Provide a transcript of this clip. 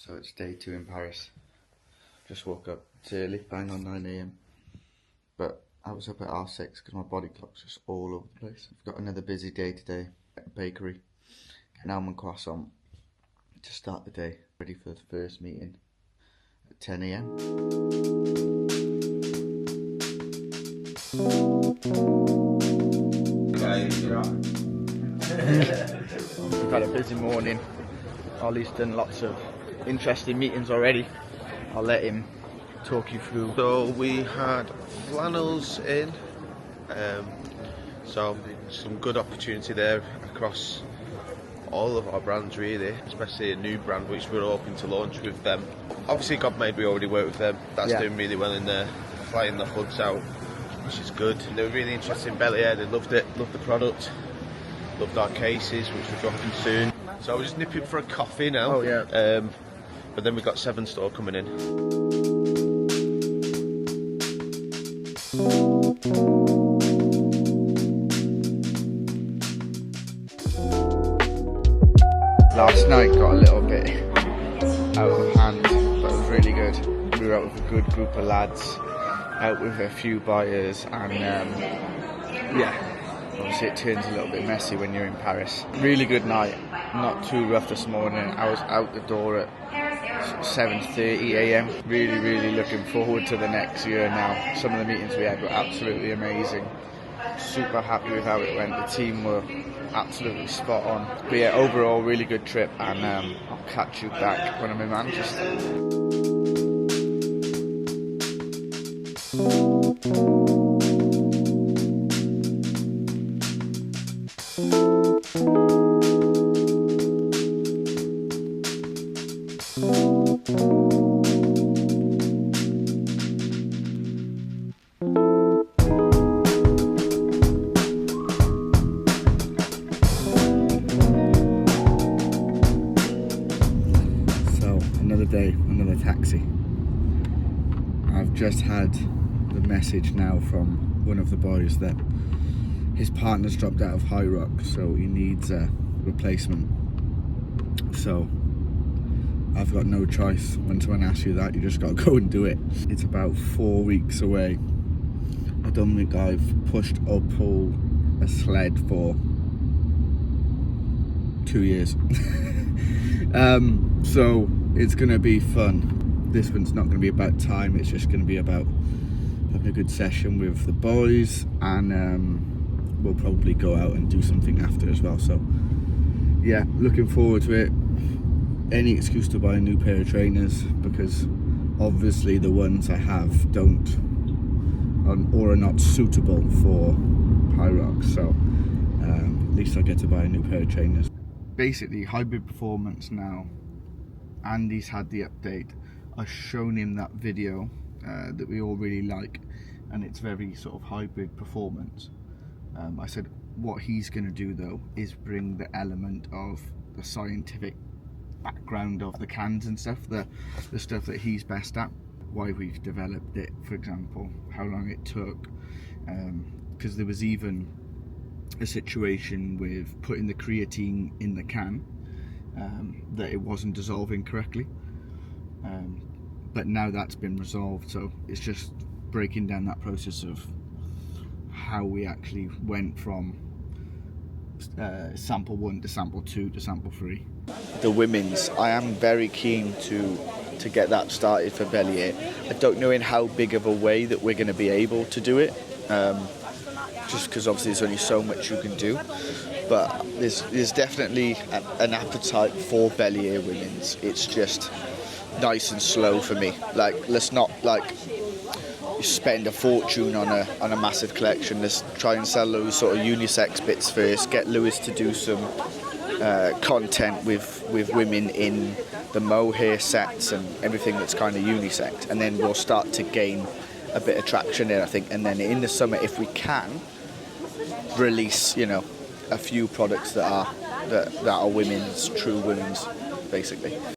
So it's day 2 in Paris. Just woke up. It's early, bang on 9 AM. But I was up at R6 because my body clock's just all over the place. I've got another busy day today at the bakery. An almond croissant to start the day. Ready for the first meeting at 10 AM. We've had a busy morning. Ollie's done lots of interesting meetings already. I'll let him talk you through. So we had flannels in, so some good opportunity there across all of our brands really, especially a new brand which we're hoping to launch with them. Obviously God Made, we already work with them, that's doing really well in there, flying the hoods out, which is good. And they were really interested in Belly Air, they loved it, loved the product, loved our cases which we're dropping soon. So we're just nipping for a coffee now. Oh yeah. But then we've got 7 store coming in. Last night got a little bit out of hand, but it was really good. We were out with a good group of lads, out with a few buyers, and yeah, obviously it turns a little bit messy when you're in Paris. Really good night, not too rough this morning. I was out the door at 7:30 AM. Really looking forward to the next year now. Some of the meetings we had were absolutely amazing. Super happy with how it went. The team were absolutely spot on. But yeah, overall really good trip, and I'll catch you back when I'm in Manchester. Another day, another taxi. I've just had the message now from one of the boys that his partner's dropped out of High Rock, so he needs a replacement. So I've got no choice. When someone asks you that, you just got to go and do it. It's about 4 weeks away. I don't think I've pushed or pulled a sled for 2 years. So it's going to be fun. This one's not going to be about time, it's just going to be about having a good session with the boys, and we'll probably go out and do something after as well. So yeah, looking forward to it. Any excuse to buy a new pair of trainers, because obviously the ones I have don't or are not suitable for High Rock, so at least I get to buy a new pair of trainers. Basically, hybrid performance now. Andy's had the update. I've shown him that video that we all really like, and it's very sort of hybrid performance. I said what he's going to do though is bring the element of the scientific background of the cans and stuff, the stuff that he's best at, why we've developed it, for example, how long it took, because there was even a situation with putting the creatine in the can, that it wasn't dissolving correctly, but now that's been resolved, so it's just breaking down that process of how we actually went from sample 1 to sample 2 to sample 3. The women's, I am very keen to get that started for Bellier. I don't know in how big of a way that we're going to be able to do it, just because obviously there's only so much you can do, but there's definitely an appetite for Bellier women's. It's just nice and slow for me. Like, let's not spend a fortune on a massive collection. Let's try and sell those sort of unisex bits first, get Lewis to do some content with women in the mohair sets and everything that's kind of unisex, and then we'll start to gain a bit of traction in, I think. And then in the summer, if we can, release, you know, a few products that are women's, true women's, basically.